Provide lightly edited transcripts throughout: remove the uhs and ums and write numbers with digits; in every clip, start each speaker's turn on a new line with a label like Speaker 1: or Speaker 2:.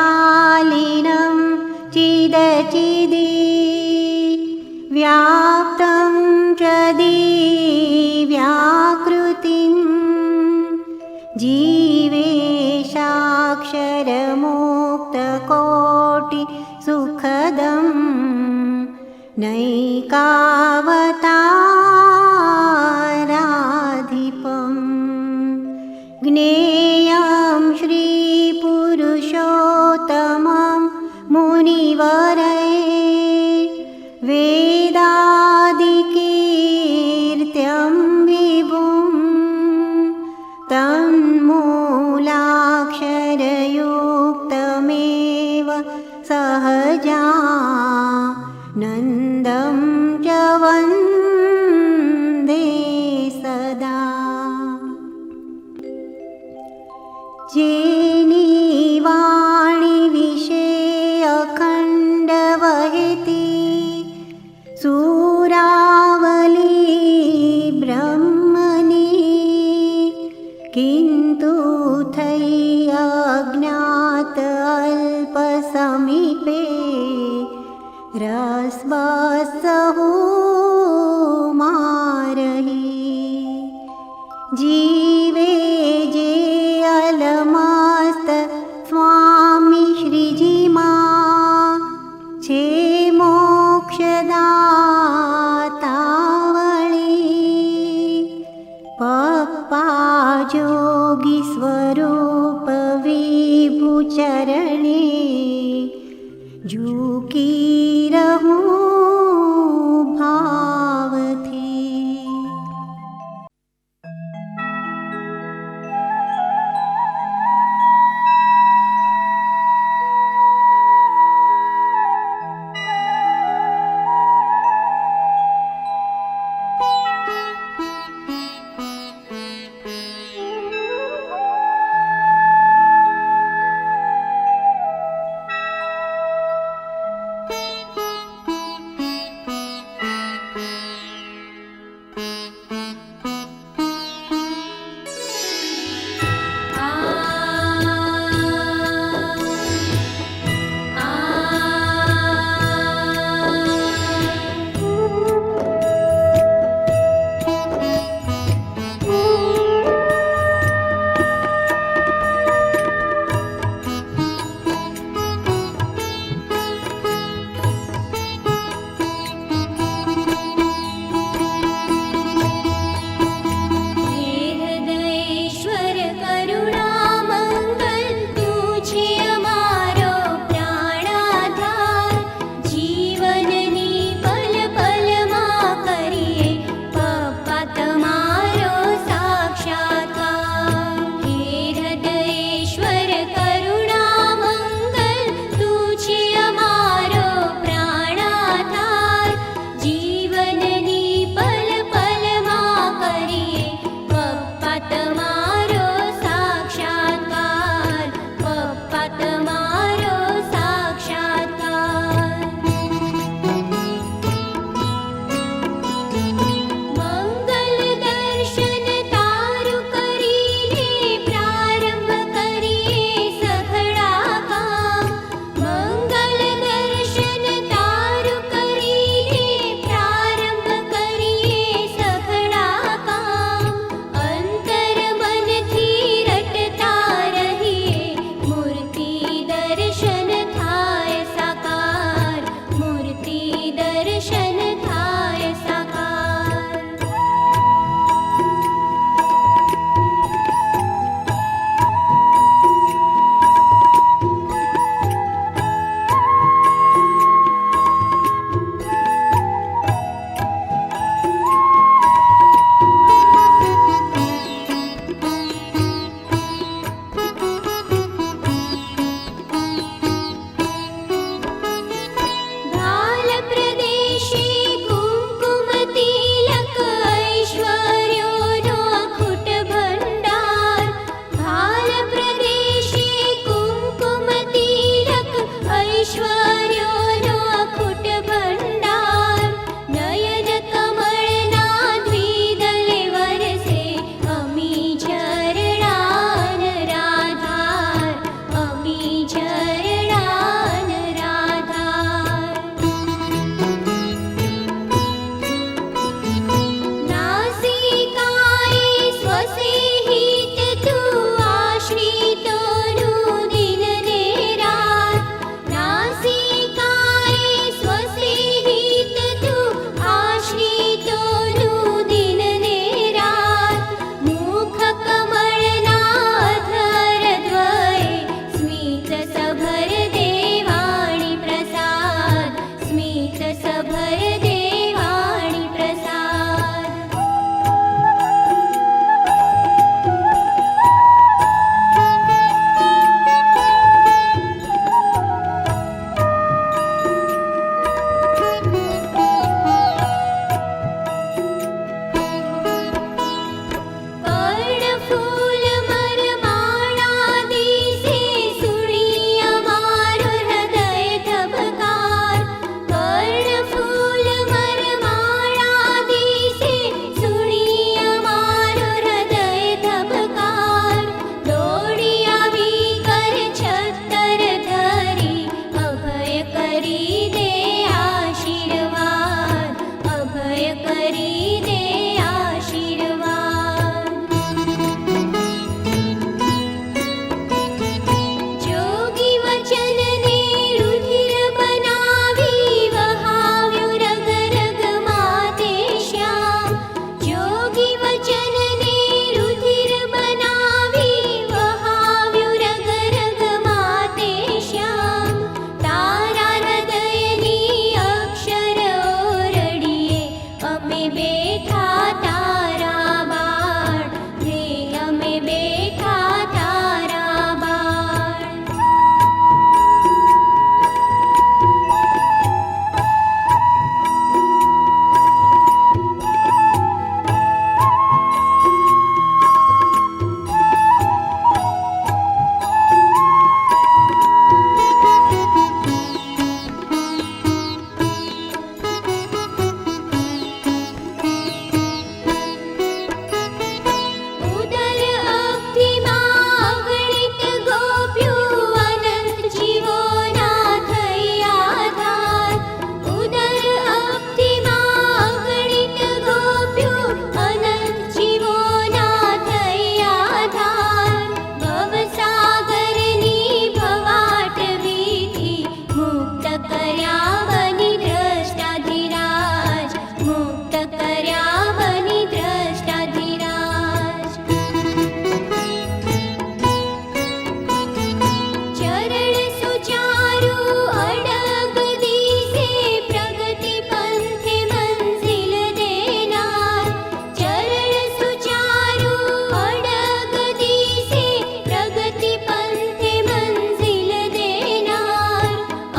Speaker 1: श्रीमात्सद्गुणशालिनं चिदचिदि व्याप्तं च दिव्याकृतिं जीवेशाक्षरमुक्तकोटिसुखदं नैकावताराधिपम् ज्ञेयं श्रीपुरुषोत्तमं मुनिवरैः वेदादिकीर्त्यं विभुं तन्मूलाक्षरयुक्तमेव सहजानन्दं च वन्दे सदा। जेनी वाणी विषे अखंड वहती सुरावली ब्रह्मनी किंतु थई अज्ञात अल्प समीपे रसबसहु मारही जीवे जे अलमस्त स्वामी श्रीजी मां छे मोक्षदातावळी पप्पा जोगी स्वरूप विभु चरणे झूकी रहूं भावथी।
Speaker 2: કરી દે આશીર્વાદ. જોગી વચનને રુધિર બનાવી વહાવ્યું રગ રગમાં તે શ્યામ. જોગી વચનને રુધિર બનાવી વહાવ્યું રગ રગમાં તે શ્યામ. તારા હૃદયની અક્ષર ઓરડીએ અમે બેઠા તારા બાળ રે, અમે બેઠા તારા બાળ. ઉદર અબધીમાં અગણિત ગોપ્યું અનંત જીવોના થઈ આધાર. ઉદર અબધીમાં અગણિત ગોપ્યું અનંત જીવોના થઈ આધાર. ભવસાગરની ભવાટવીથી મુક્ત કર્યા બની દ્રષ્ટાધીરાજ, મુક્ત કર્યા બની દ્રષ્ટાધીરાજ. ચરણ સુચારું અડગ દિશે પ્રગતિ પંથે મંઝિલ દેનાર. ચરણ સુચારું અડગ દિશે પ્રગતિ પંથે મંઝિલ દેનાર.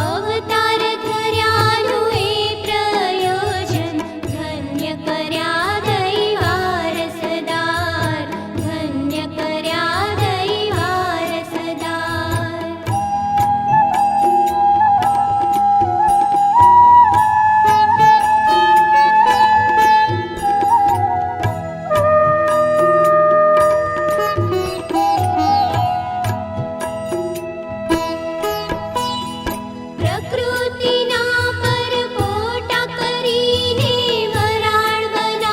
Speaker 2: અવતાર ધર્યાનું એ પ્રયોજન ધન્ય કર્યા દઈ વારસદાર, ધન્ય કર્યા દઈ વારસદાર. પ્રકૃતિના પરપોટા કરીને વરાળ બનાવ્યા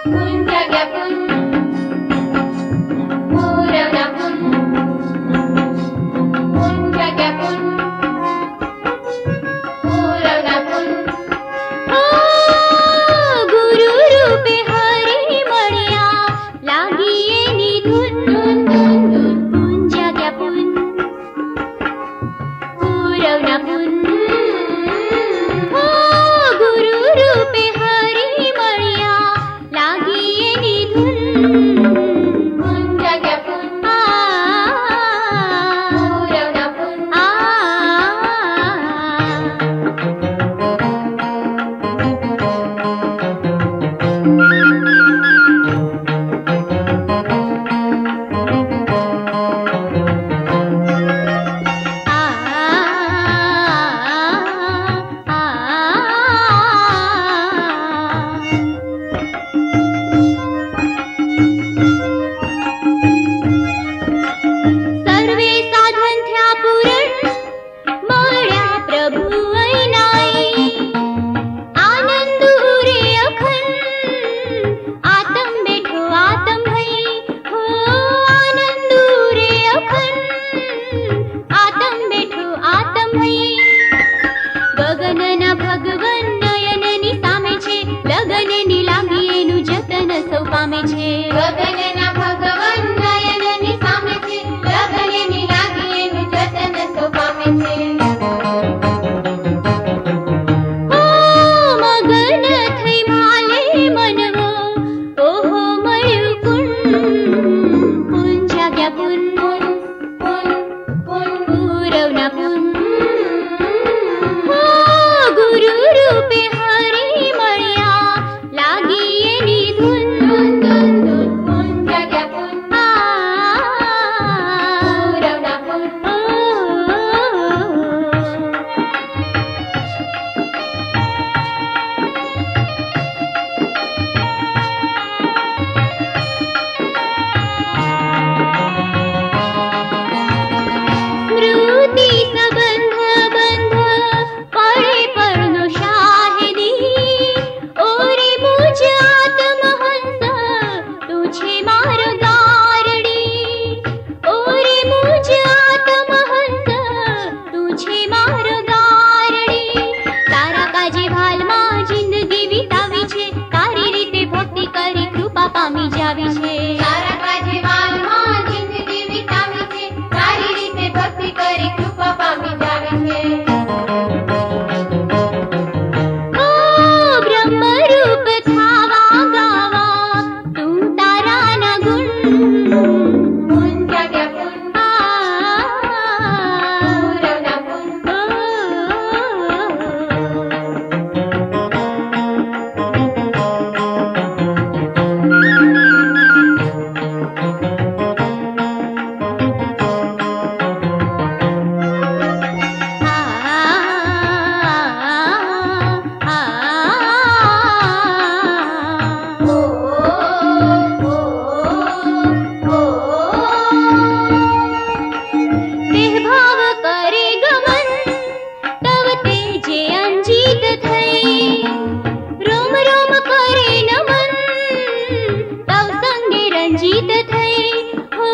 Speaker 2: પૂન જાગ્યા પૂન પૂરવના પૂન પૂન જાગ્યા પૂન પૂરવના પૂન ગુરુ રૂપે હરી મળ્યા લાગી એની ધૂન ધૂન ધૂન ધૂન પૂન જાગ્યા પૂન પૂરવના પૂન ગુરુ રૂપે હરી મળ્યા લાગી એની ધૂન પૂન જાગ્યા પૂન પૂરવના પૂન સર્વે સાધન થયા પૂરણ મળ્યા પ્રભુ અનાઈ આનંદ ઉરે અખંડ આતમ બેઠો આતમ ભઈ હો આનંદ ઉરે અખંડ આતમ બેઠો આતમ ભઈ ગગનના ભગવન નયનની સામે છે લગનની લાગી એનું જતન સૌ પામે છે ગગનના ભગવન નયનની સામે છે લગનની લાગી એનું જતન સૌ પામે છે મગન થઈ માલે મનવો ઓહો મળ્યું પુન પુન જાગ્યા પુન પુન પુન પુન પૂરવના પુન ગુરુ રૂપે હરી મળ્યા લાગી એની ધૂન ધૂન ધૂન ધૂન પુન જાગ્યા પુન પૂરવના પુન સ્મૃતિ સંબંધ બંધ પડે પરનો શાહેદી ઓરે મુજ આત્મહંસ તું છે મારો ગારડી ઓરે મુજ આત્મહંસ તું છે મારો ગારડી તારા કાજે ભાલમાં જિંદગી વિતાવી છે તારી રીતે ભક્તિ કરી કૃપા પામી જાવી છે તારા કાજે ભાલમાં જિંદગી વિતાવી છે તારી રીતે ભક્તિ કરી કૃપા પામી જાવી છે બ્રહ્મ રૂપ થાવા ગાવા તું તારાના ગુણ પુન જાગ્યા પુન પૂરવના પુન દેહ ભાવ કરે ગમન તવ તેજે અંજિત થઈ રોમ રોમ કરે નમન તવ સંગે રંજિત થઈ હો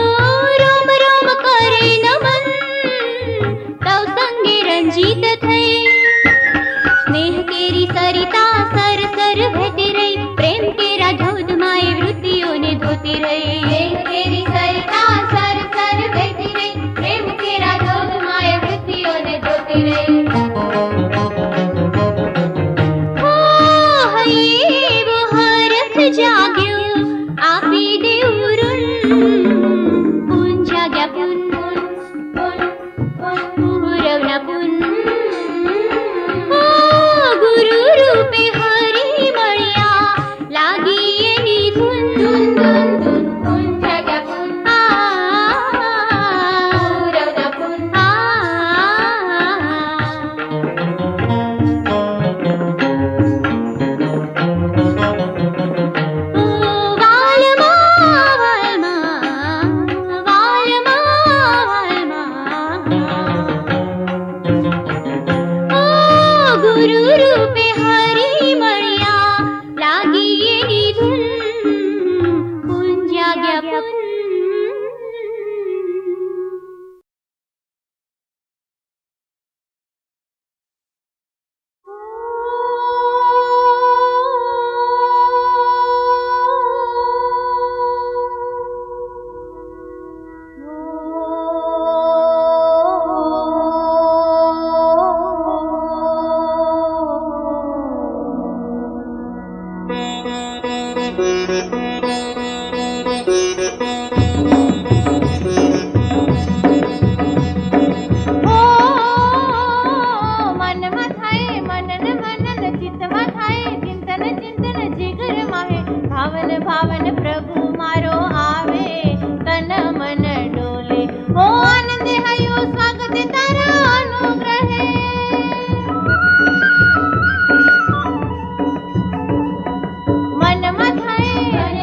Speaker 2: રોમ રોમ કરે નમન તવ સંગે રંજિત થઈ સ્નેહ કેરી સરિતા સર સર વહેતી રહી પ્રેમ કેરા ધોધમાં એ વૃત્તિઓને ધોતી રહી સ્નેહ કેરી સરિતા સર સર વહેતી રહી પ્રેમ કેરા ધોધમાં એ વૃત્તિઓને ધોતી રહી હો હૈયે એવો હરખ જાગ્યો આપી દેવું ઋણ પુન જાગ્યા પુન પુન પુન પુન પૂરવના પુન ગુરુ રૂપે હરી મળ્યા લાગી એની ધૂન ધૂન ધૂન ધૂન પુન જાગ્યા પુન પૂરવના પુન ઓ મનમાં થાય મનન મનન, ચિત્તમાં થાય ચિંતન ચિંતન, જીગરમાં હે ભાવન ભાવન, પ્રભુ મારો આવે તન મન ડોલે. હો આનંદે હૈયો સ્વાગત તારા અનુગ્રહે. મનમાં થાય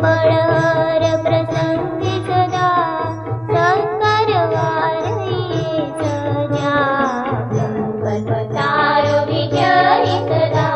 Speaker 2: પળ પ્રસંગે સદા સત્કારવા રહીએ સજા. સંકલ્પ તારો વિજય સદા.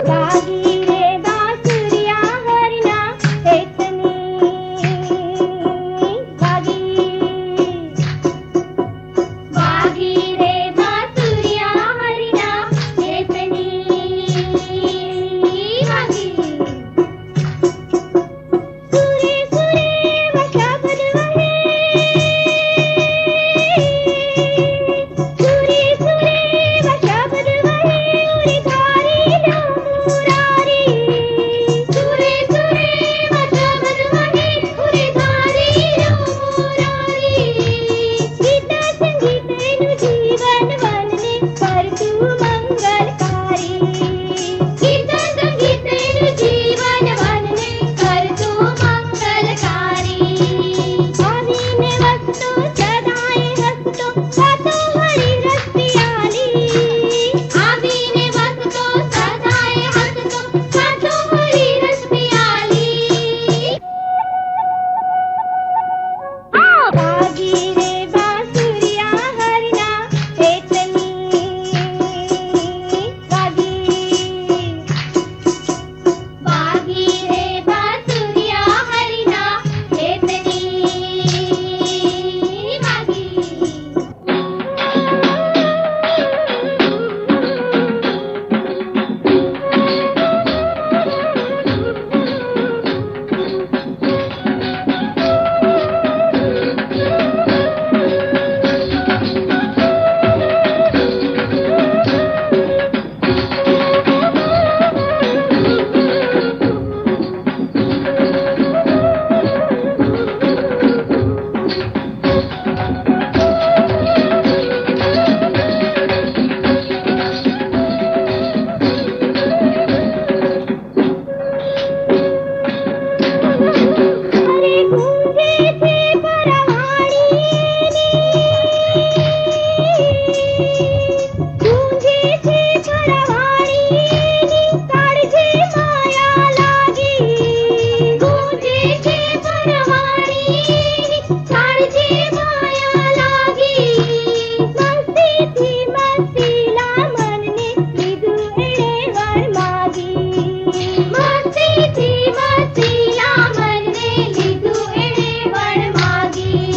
Speaker 2: વાગી રે બાંસુરિયા હરિના હેતની વાગી રે બાંસુરિયા હરિના હેતની વાગી સુરે સુરે વશબદ વહે સુરે સુરે વશબદ વહે ઉરી ધારી લો મુરારી સુરે સુરે વશબદ વહે ઉરી ધારી લો મુરારી ગીત સંગીત એનું જીવન વનને કરતું મંગલકારી ગીત સંગીત એનું જીવન વનને કરતું મંગલકારી આવીને વસતો સદાય હસતો ગાતો હરી રસિયાલી આવીને વસતો સદાય હસતો ગાતો હરી રસિયાલી વાગી રે બાંસુરિયા હરિના હેતની વાગી રે બાંસુરિયા હરિના હેતની અરે ગુંજે છે પરવાણીની ગુંજે છે પરવાણીની કાળજે માયા લાગી ગુંજે છે પરવાણીની કાળજે માયા લાગી મસ્તીથી મસ્તીલા મનને લીધું એણે વરમાગી મસ્તીથી મસ્તીલા મનને લીધું એણે વરમાગી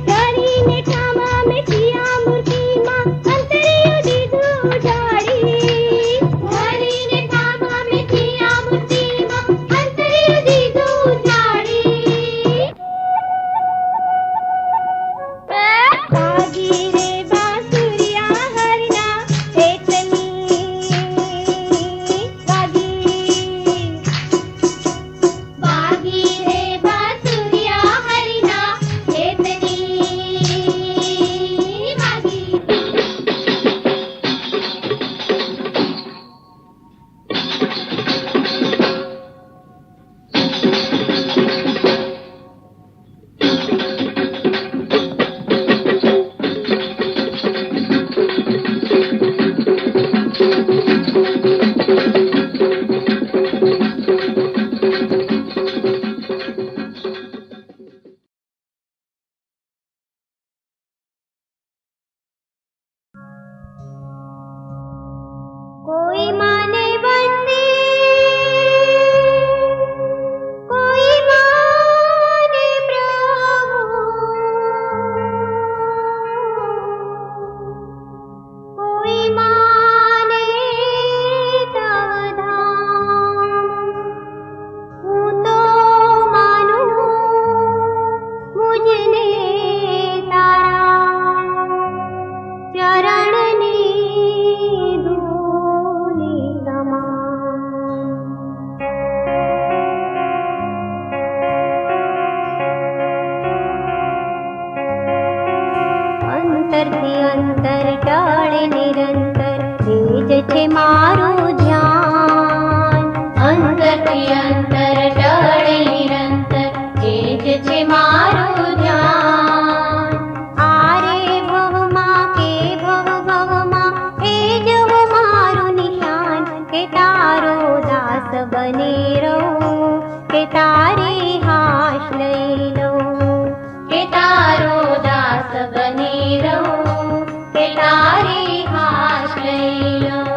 Speaker 2: કરીને ઠામા મેઠિયા મૂર્તિમાં અંતરિયું દીધું ઉજાડી કરીને ઠામા મેઠિયા મૂર્તિમાં અંતરિયું દીધું ઉજાડી વાગી રે બાંસુરિયા હરિના હેતની વાગી રે બાંસુરિયા હરિના હેતની વાગી कोई माने वंदे कोई माने प्रभु कोई माने तव धाम હું તો માનું મુझने તારા ચરણની ધૂલી સમાન અંતરથી અંતર ટળે નિરંતર તેજ છે મારું ધ્યાન અંતરથી અંતર ટળે નિરંતર તેજ છે મારું ધ્યાન આરે ભવમાં કે ભવમાં એ જવ મારું નિશાન કે તારો દાસ બને રહું કે તારી હાશ લઈ લઉં કે તારો દાસ બને રહું કે તારી હાશ લઈ લઉં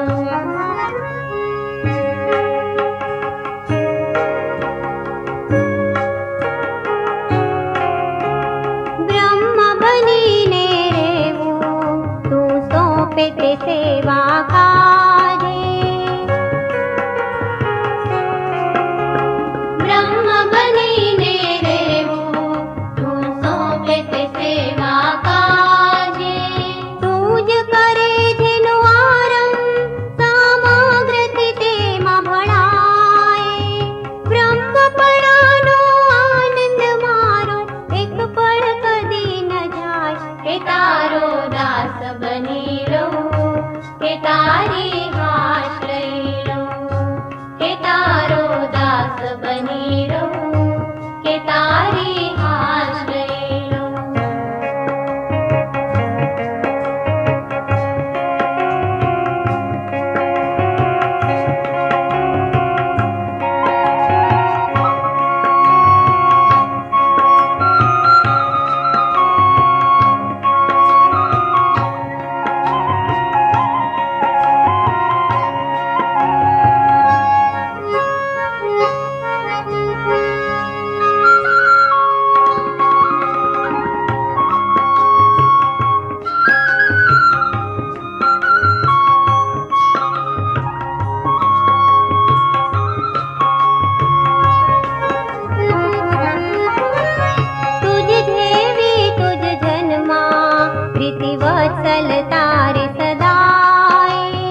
Speaker 2: દાસ બની રહું કે તારી હાશ લઈ લઉં.
Speaker 1: વત્સલ તારે સદાય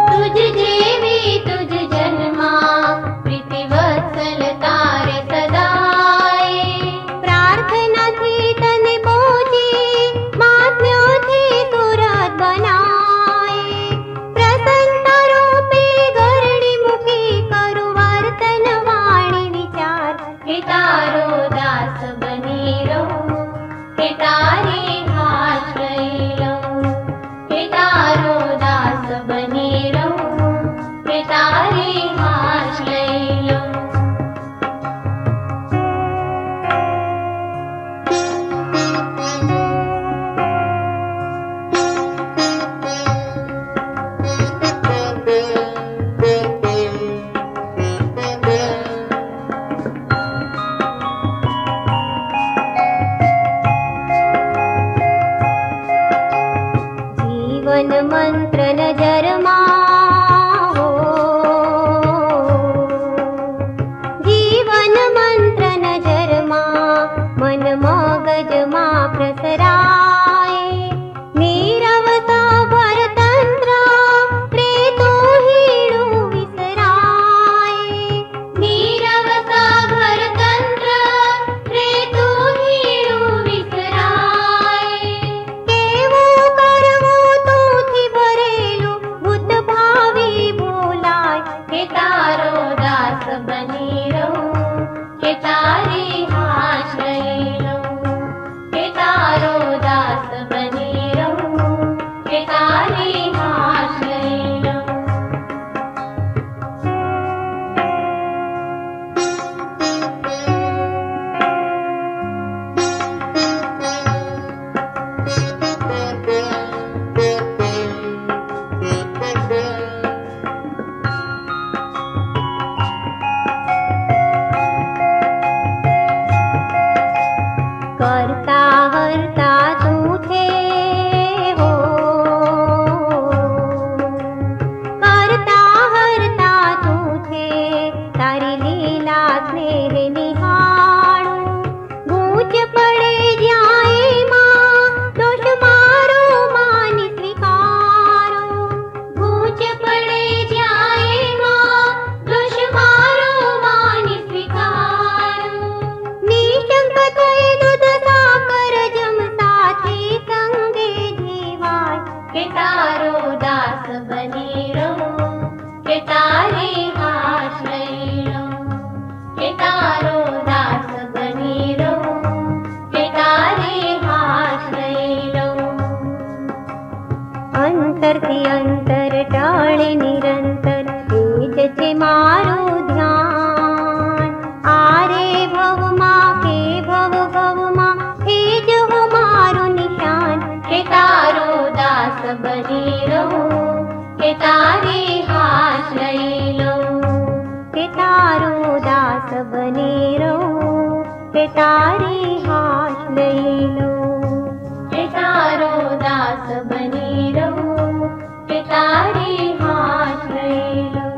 Speaker 2: તુજ જેવી તુજ જન્મા પ્રીતિ વત્સલ તારે સદાય.
Speaker 1: પ્રાર્થનાથી તને પહોંચી માધ્યમથી સુરત બનાય. પ્રસન્નતા રૂપે ગરડી મુખી કરું વર્તન વાણી વિચાર
Speaker 2: કે તારો દાસ બની રહું કે તારી હાશ લઈ લઉં. કે તારો દાસ બની રહું કે તારી હાશ લઈ લઉં.
Speaker 1: જીવન મંત્ર નજરમાં હો, જીવન મંત્ર નજરમાં મન મગજમાં પ્રસરાય. નીરવતા ભરતંત્ર પ્રેતો હીણું વિસરાય.
Speaker 2: નીરવતા ભરતંત્ર રેતું હીણું વિસરાય.
Speaker 1: કેવું કરવું તુંથી ભરેલું ભૂત ભાવિ ભૂલાય.
Speaker 2: કે તારો દાસ બની રહું કે તારી હાશ લઈ લઉં. કે તારો દાસ બની રહું કે તારી હાશ લઈ લઉં.
Speaker 1: કરતા હરતા તું છે હો, કરતા હરતા તું છે. તારી લીલા સ્નેહ નિહાળું. ગૂંચ પડે જ્યાં એમાં દોષ મારો માની સ્વીકારો.
Speaker 2: ગૂંચ પડે જ્યાં એમાં દોષ મારો માની સ્વીકારો.
Speaker 1: નિશંક થઈ દૂધ સાકર જમ સાથે સંગે જીવાય.
Speaker 2: કે તારો દાસ બની રહું કે તારી હાશ લઈ લઉં. કે તારો દાસ બની રહું કે તારી હાશ લઈ લઉં.
Speaker 1: અંતરથી અંતર ટાળે નિરંતર એ જ છે મારું ધ્યાન. આરે ભવમાં કે ભવ ભવમાં એ જ હો મારું નિશાન.
Speaker 2: કે તારો દાસ બની રહું કે તારી હાશ લઈ લઉં.
Speaker 1: કે તારો દાસ બની રહું કે તારી હાશ લઈ લઉં.
Speaker 2: કે તારો દાસ બની રહું કે તારી હાશ લઈ લઉં.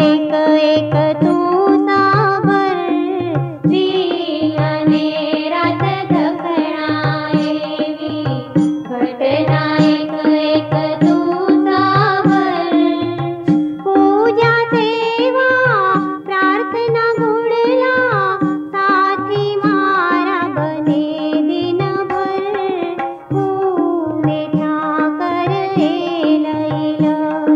Speaker 1: એક એક તું સાબર
Speaker 2: દી અને રાત દખણાય એવી ઘટના એક એક તું સાબર
Speaker 1: પૂજા સેવા પ્રાર્થના ગુણલા સાથી મારા બને દિનભર હું ને ઠાકર એ લઈ લઉં.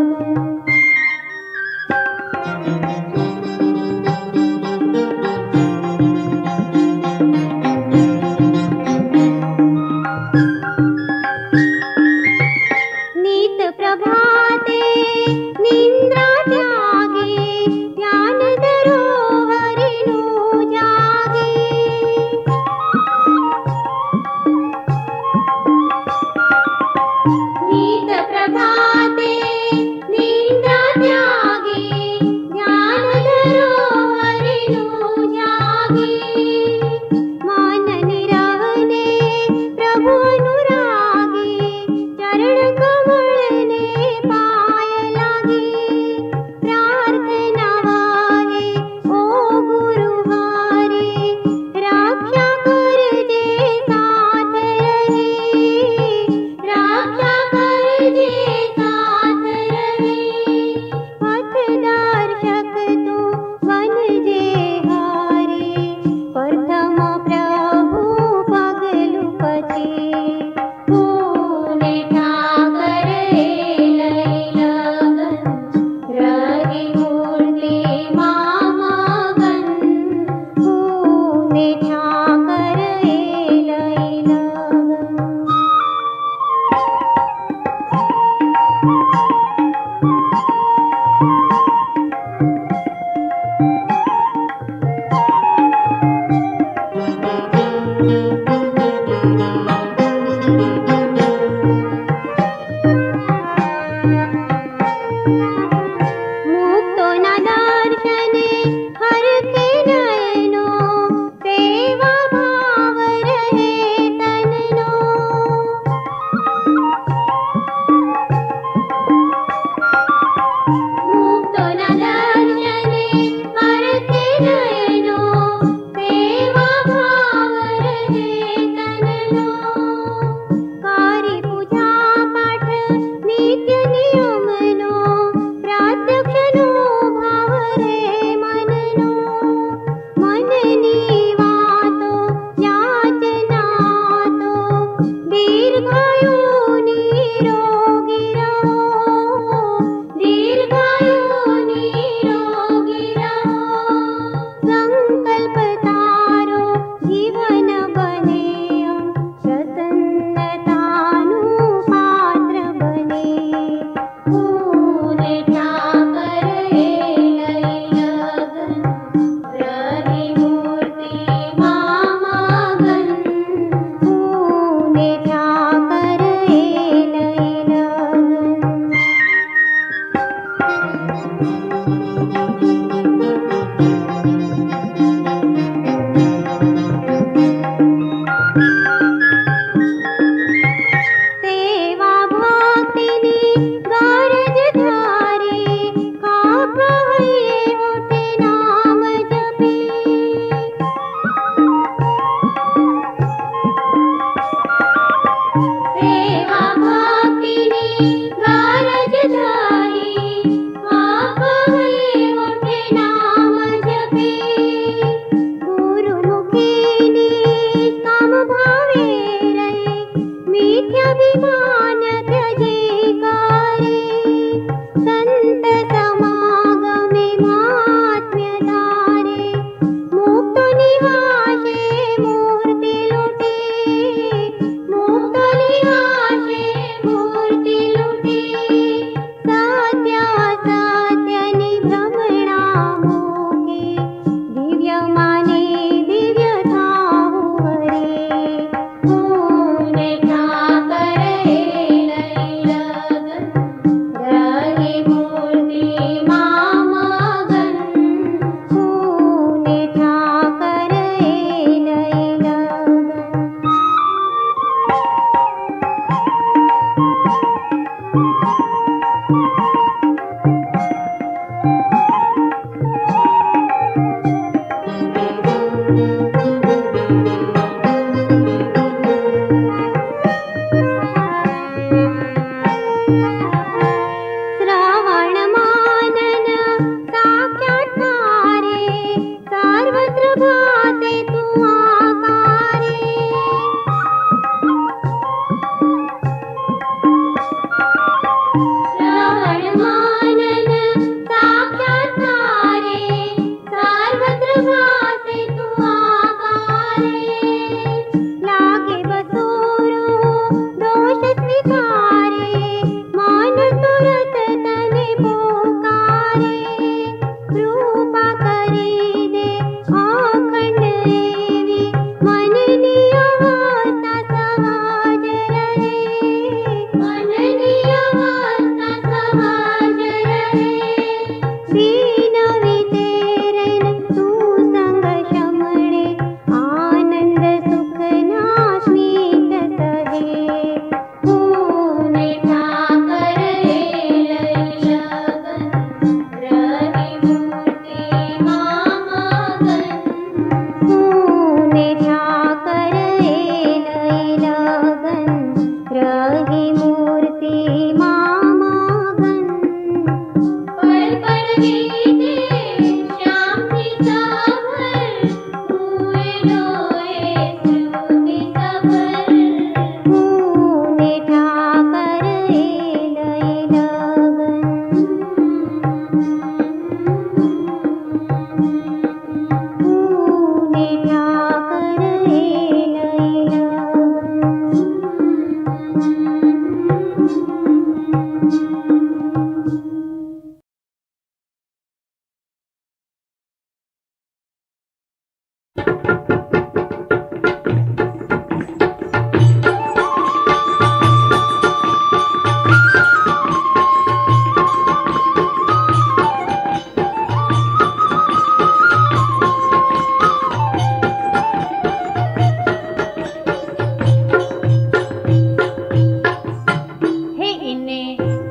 Speaker 2: હે ઇને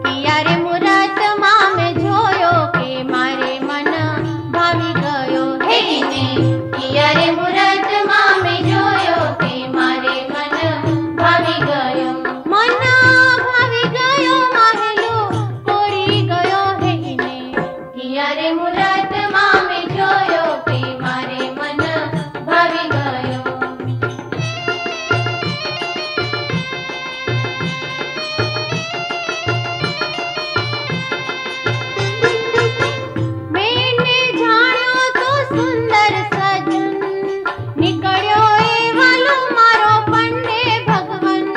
Speaker 2: કિયા રે મુરતમાં મેં જોયો કે મારે મન ભાવી ગયો. હે ઇને કિયા રે મુરતમાં મેં જોયો કે મારે મન ભાવી ગયો. મન ભાવી ગયો માહેલો કોરી ગયો. હે ઇને કિયા રે મુરતમાં મેં જોયો કે મારે મન ભાવી ગયો. મેને જાણ્યો તો સુંદર સજન નીકળ્યો એ વાલો મારો પંડે ભગવન.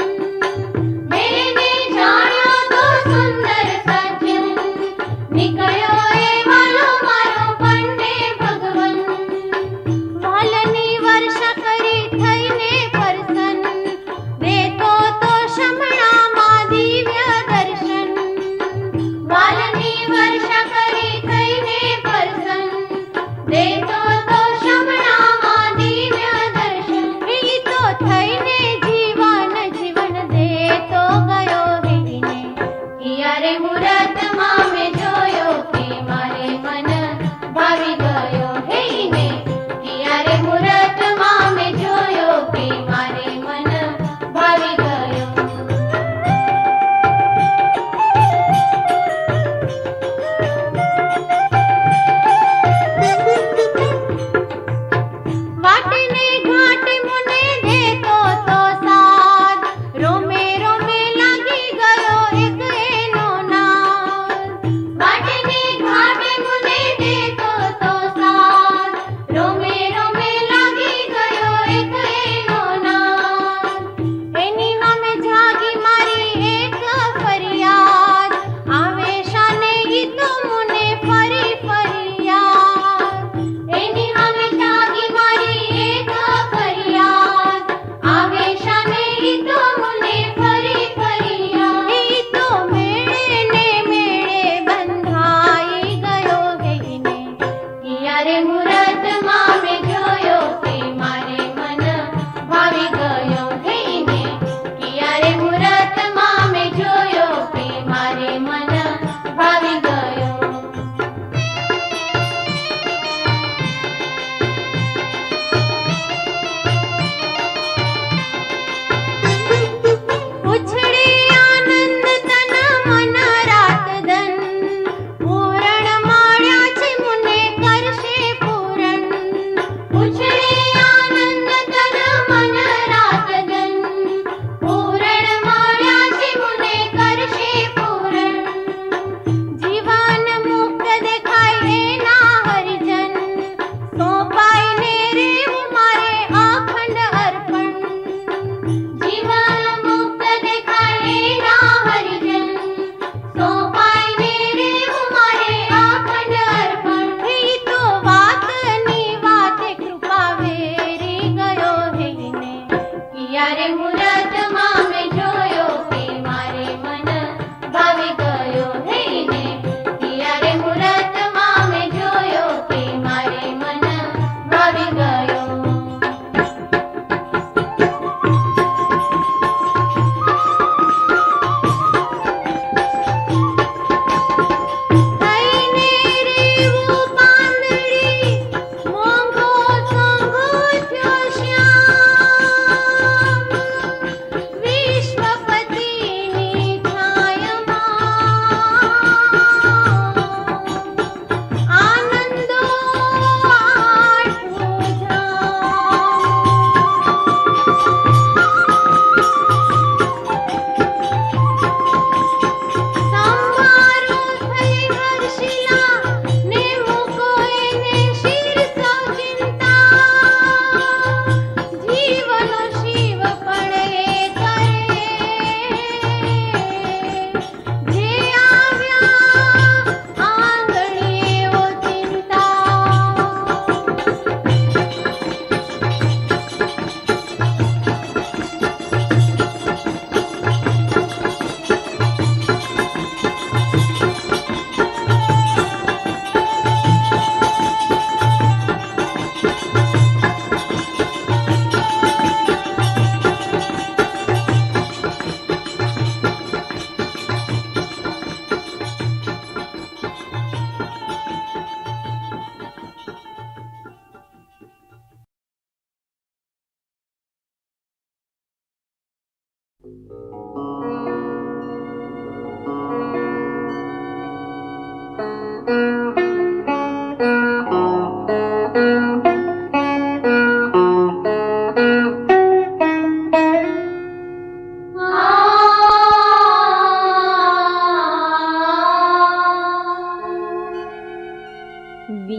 Speaker 2: મેને જાણ્યો તો સુંદર સજન નીકળ્યો એ વાલો મારો પંડે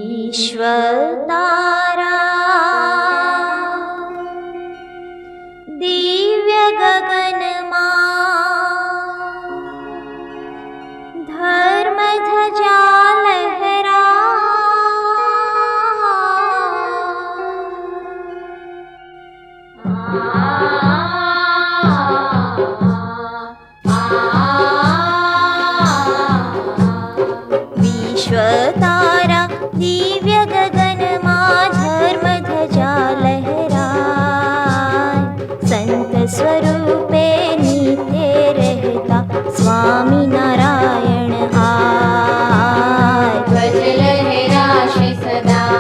Speaker 1: વિશ્વતારા દિવ્ય ગગનમાં ધર્મ ધજા લહેરા વિશ્વતારા દિવ્ય ગગનમાં ધર્મ ધજા લહેરાય સંત સ્વરૂપે નિત્ય રહેતા સ્વામી નારાયણ આય ધ્વજ લહેરાશે સદા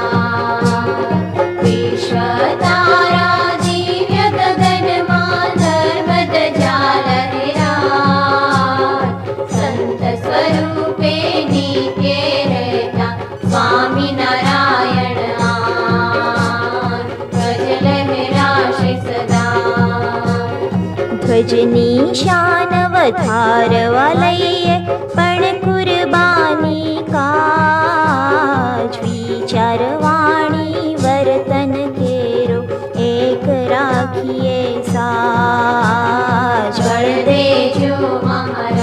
Speaker 1: વિશ્વતારા દિવ્ય ગગનમાં ધર્મ ધજા લહેરાય સંત સ્વરૂપે નિત્ય રહેતા સ્વામી નારાયણ ધ્વજ લહેરાશે સદા ધ્વજની શાન વધારવા લઈએ પણ કુરબાની કાજ વિચાર વાણી વર્તન કેરો એક રાખીએ સાજ બળ દેજો મહારાજ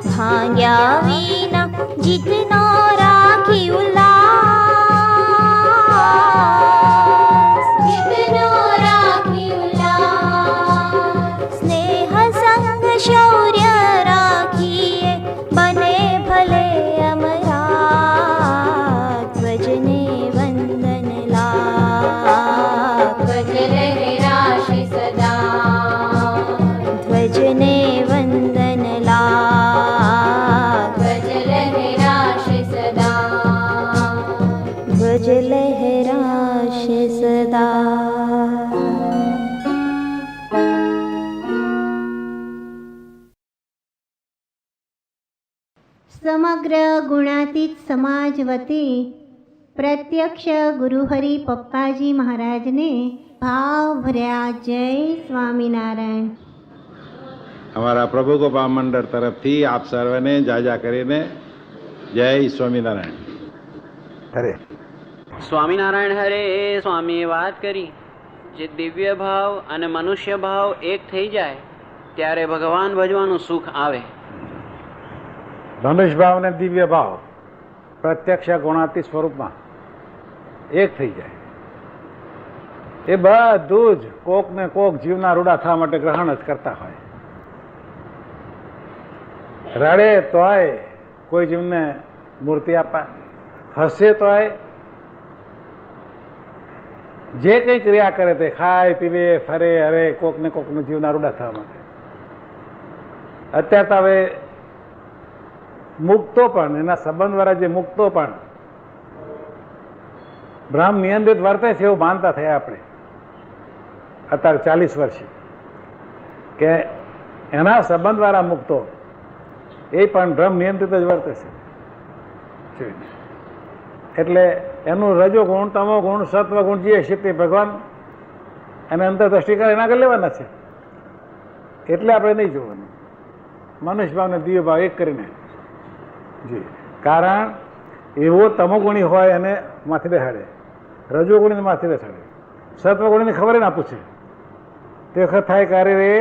Speaker 1: ભાગ્યા વિના જીતનો રાખી ઉલ્લાસ જીતનો રાખી ઉલ્લાસ સ્નેહ સંગ શૌર્ય રાખીએ બને ભલે અમરા ધ્વજને વંદન લાગ ધ્વજ લહેરાશે સદા ધ્વજને વંદન લાગ ધ્વજ લહેરાશે સદા ધ્વજ લહેરાશે સદા સમગ્ર ગુણાતીત સમાજ વતી પ્રત્યક્ષ ગુરુહરિ પપ્પાજી મહારાજને ભાવભર્યા જય સ્વામિનારાયણ.
Speaker 3: અમારા પ્રભુ ગોપા મંડળ તરફથી આપ સર્વને જાજા કરીને જય સ્વામિનારાયણ.
Speaker 4: હરે
Speaker 5: સ્વામિનારાયણ હરે. સ્વામીએ વાત કરી જે દિવ્ય ભાવ અને મનુષ્ય ભાવ એક થઈ જાય ત્યારે ભગવાન ભજવાનું સુખ આવે.
Speaker 4: ધનુષ ભાવ અને દિવ્ય ભાવ પ્રત્યક્ષ ગુણાતીત સ્વરૂપમાં એક થઈ જાય એ બધું જ કોક ને કોક જીવના રૂડા થવા માટે ગ્રહણ જ કરતા હોય. રડે તોય કોઈ જીવને મૂર્તિ આપવા, હસે તોય જે કંઈ ક્રિયા કરે તે ખાય પીવે ફરે હરે કોક ને કોકનું જીવના રૂડા થવા માટે. અત્યારે તો હવે મુક્તો પણ એના સંબંધવાળા જે મુક્તો પણ બ્રહ્મ નિયંત્રિત વર્તે છે એવું માનતા થયા આપણે અત્યારે 40 વર્ષે કે એના સંબંધવાળા મુક્તો એ પણ બ્રહ્મ નિયંત્રિત જ વર્તે છે. એટલે એનું રજો ગુણ તમો ગુણ સત્વ ગુણ જે છે તે ભગવાન એને અંતરદ્રષ્ટિ કરે એના આગળ લેવાના છે. એટલે આપણે નહીં જોવાનું. મનુષ્ય ભાવને દિવ્ય ભાવ એક કરીને જી. કારણ એવો તમોગુણી હોય એને માથે બેસાડે, રજોગુણીને માથે બેસાડે, સત્વગુણીને ખબર ના પૂછે. તે વખત થાય કરે રે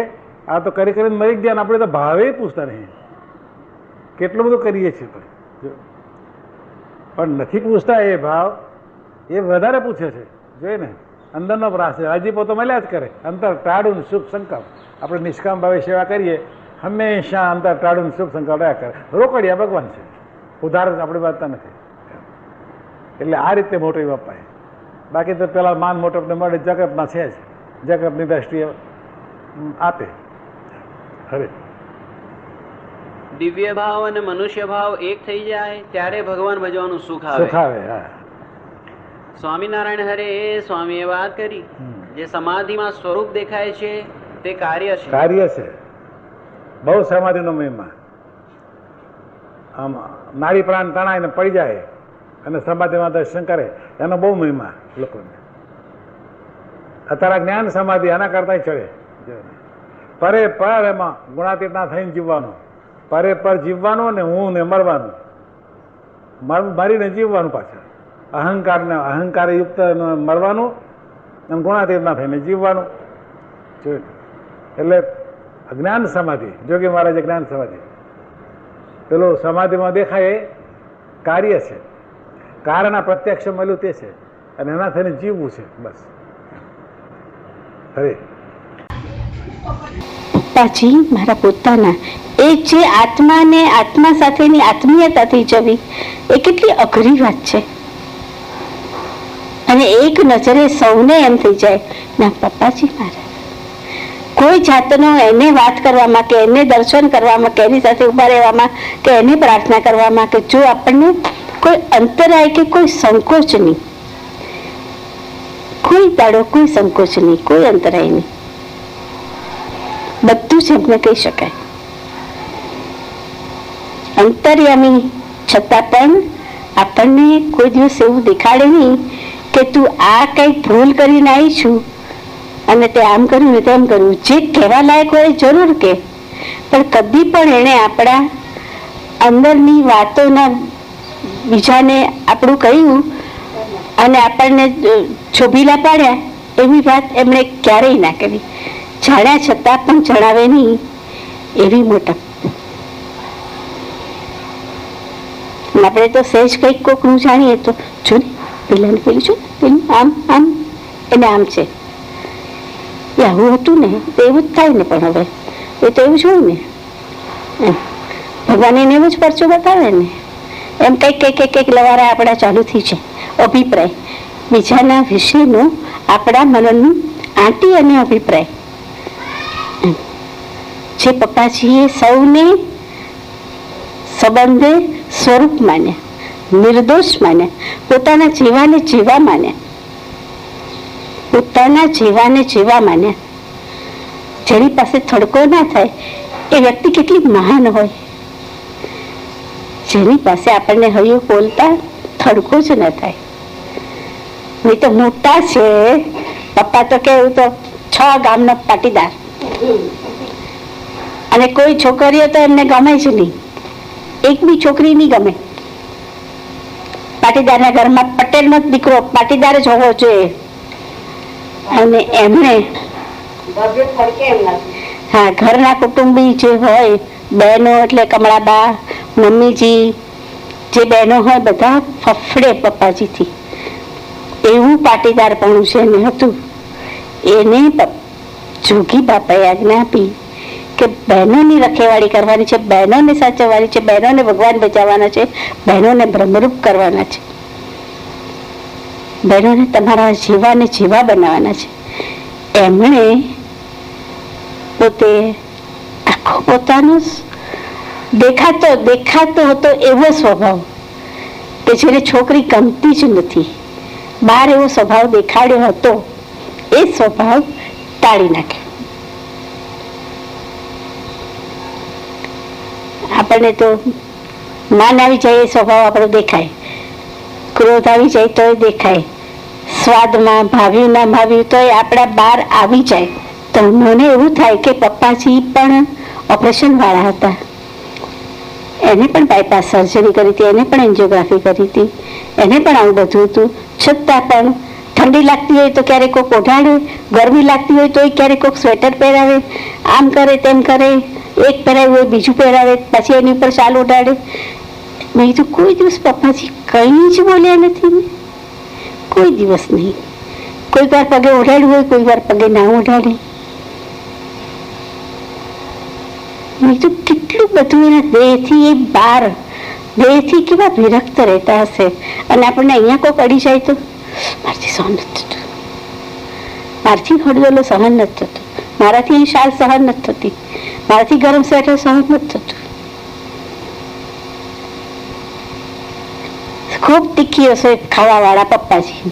Speaker 4: આ તો કરી કરીને મરી ગયા. આપણે તો ભાવે પૂછતા નહીં. કેટલું બધું કરીએ છીએ પણ નથી પૂછતા. એ ભાવ એ વધારે પૂછે છે. જોઈ ને અંદરનો પ્રાસ છે. રાજીપો તો મળ્યા જ કરે. અંતર ટાળું શુભ સંકલ્પ આપણે નિષ્કામ ભાવે સેવા કરીએ હંમેશા અંતર ટાળું શુભ સંકલ્પ રહ્યા કરે. રોકડિયા ભગવાન છે, ઉધાર આપણે વાંચતા નથી. એટલે આ રીતે મોટો બાપાએ. બાકી તો પેલા માન મોટપને મળે જગતમાં છે જ. જગતની દ્રષ્ટિએ આપે. હવે
Speaker 5: દિવ્ય ભાવ અને મનુષ્ય ભાવ એક થઈ જાય ત્યારે ભગવાન ભજવાનું સુખ આવે.
Speaker 4: સુખ આવે. હા,
Speaker 5: સ્વામિનારાયણ હરે સ્વામીએ વાત કરી જે સમાધિમાં સ્વરૂપ દેખાય છે તે કાર્ય છે.
Speaker 4: કાર્ય છે. બહુ સમાધિનો મહિમા. આમ નાડી પ્રાણ તણાઈને પડી જાય અને સમાધિમાં દર્શન કરે એનો બહુ મહિમા લોકોને. અત્યારે જ્ઞાન સમાધિ આના કરતા ચડે. પરે પર એમાં ગુણાતીતના થઈને જીવવાનું. પરે પર જીવવાનું ને હું ને મરવાનું. મરીને જીવવાનું પાછળ. અહંકાર યુક્ત મરવાનું અને ગુણાતીતના થઈને જીવવાનું. એટલે જ્ઞાન સમાધિ, જોગી મહારાજે જ્ઞાન સમાધિ. પેલું સમાધિમાં દેખાય એ કાર્ય છે. કારણ પ્રત્યક્ષ મળ્યું તે છે અને એના થઈને જીવવું છે બસ. હવે
Speaker 6: પપ્પાજી મારા પોતાના એ જે આત્માને આત્મા સાથેની આત્મીયતાથી જવી એ કેટલી અઘરી વાત છે. અને એક નજરે સૌને એમ થઈ જાય ના પપ્પાજી મારા કોઈ જાતનો એને વાત કરવામાં કે એને દર્શન કરવામાં કે એની સાથે ઉભા રહેવામાં કે એને પ્રાર્થના કરવામાં કે જો આપણને કોઈ અંતરાય કે કોઈ સંકોચ નહીં, કોઈ દાડો કોઈ સંકોચ નહીં, કોઈ અંતરાય નહીં, બધું જ એમને કહી શકાય. અંતર્યામી છતાં પણ આપણને કોઈ દિવસ એવું દેખાડે નહીં કે તું આ કઈક ભૂલ કરીને આવી છું અને તે આમ કર્યું ને તેમ કર્યું. જે કહેવા લાયક હોય જરૂર કે, પણ કદી પણ એને આપણા અંદરની વાતોના બીજાને આપણું કહ્યું અને આપણને છોભીલા પાડ્યા એવી વાત એમણે ક્યારેય ના કરી. જાણ્યા છતાં પણ જણાવે નહીં એવી મોટપ. આપણે તો સહેજ કંઈક કોકનું જાણીએ તો જો ને પેલાને પેલું છું પેલું આમ આમ એને આમ છે એ આવું હતું ને તો એવું જ થાય ને. પણ હવે એ તો એવું જ હોય ને. ભગવાન એને એવું જ પરચો બતાવે ને. એમ કંઈક લવારા આપણા ચાલુ થઈ છે. અભિપ્રાય બીજાના વિશેનો આપણા મનનું આંટી અને અભિપ્રાય. જે પપ્પાજીએ સૌને સંબંધે સ્વરૂપ માન્યા, નિર્દોષ માન્યા, પોતાના જેવાને જેવા માન્યા, પોતાના જેવાને જેવા માન્યા. જેની પાસે થડકો ના થાય એ વ્યક્તિ કેટલી મહાન હોય. જેની પાસે આપણને હૈયું બોલતા થડકો જ ન થાય. નહીં તો મોટા છે પપ્પા તો કેવું તો 6 ગામનો પાટીદાર અને કોઈ છોકરીઓ તો એમને ગમે જ નહીં. એક બી છોકરી નહીં ગમે. પાટીદારના ઘરમાં પટેલનો જ દીકરો પાટીદાર જ હોવો જોઈએ. અને એમણે હા ઘરના કુટુંબી જે હોય બહેનો એટલે કમળાબા, મમ્મીજી, જે બહેનો હોય બધા ફફડે પપ્પાજીથી. એવું પાટીદાર પણ છે ને હતું. એને જોગી બાપાએ આજ્ઞા આપી કે બહેનોની રખેવાળી કરવાની છે, બહેનોને સાચવવાની છે, બહેનોને ભગવાન બચાવવાના છે, બહેનોને બ્રહ્મરૂપ કરવાના છે, બહેનોને તમારા જેવા ને જેવા બનાવવાના છે. એમણે પોતે આખો પોતાનો દેખાતો હતો એવો સ્વભાવ કે જેને છોકરી ગમતી જ નથી, બહાર એવો સ્વભાવ દેખાડ્યો હતો, એ સ્વભાવ ટાળી નાખ્યો. આપણને તો માન આવી જાય એ સ્વભાવ આપણો દેખાય, ક્રોધ આવી જાય તો દેખાય, સ્વાદમાં ભાવ્યું ના ભાવ્યું તો આપણા બહાર આવી જાય. તો મને એવું થાય કે પપ્પાજી પણ ઓપરેશન વાળા હતા. એને પણ બાયપાસ સર્જરી કરી હતી, એને પણ એન્જિયોગ્રાફી કરી હતી, એને પણ આવું બધું હતું. છતાં પણ ઠંડી લાગતી હોય તો ક્યારેક કોઈક ઓઢાડે, ગરમી લાગતી હોય તો ક્યારેક કોઈક સ્વેટર પહેરાવે, આમ કરે તેમ કરે, એક પહેરાવ્યું હોય બીજું પહેરાવે, પછી એની ઉપર શાલ ઓઢાડે. મેં તો કોઈ દિવસ પપ્પાજી કંઈ જ બોલ્યા નથી ને, કોઈ દિવસ નહીં. કોઈ વાર પગે ઓઢાડ્યું હોય, કોઈ વાર પગે ના ઓઢાડે. મેં તો કેટલું બધું એના દેહથી એ બહાર, દેહથી કેવા વિરક્ત રહેતા હશે. અને આપણને અહીંયા કોઈક અડી જાય તો મારાથી સહન નથી થતું, મારાથી હળદોલો સહન નથી થતું, મારાથી અહીં શાલ સહન નથી થતી, મારાથી ગરમ સ્વેટર સહન નથી થતું. ખૂબ તીખી રસોઈ ખાવા વાળા પપ્પાજી.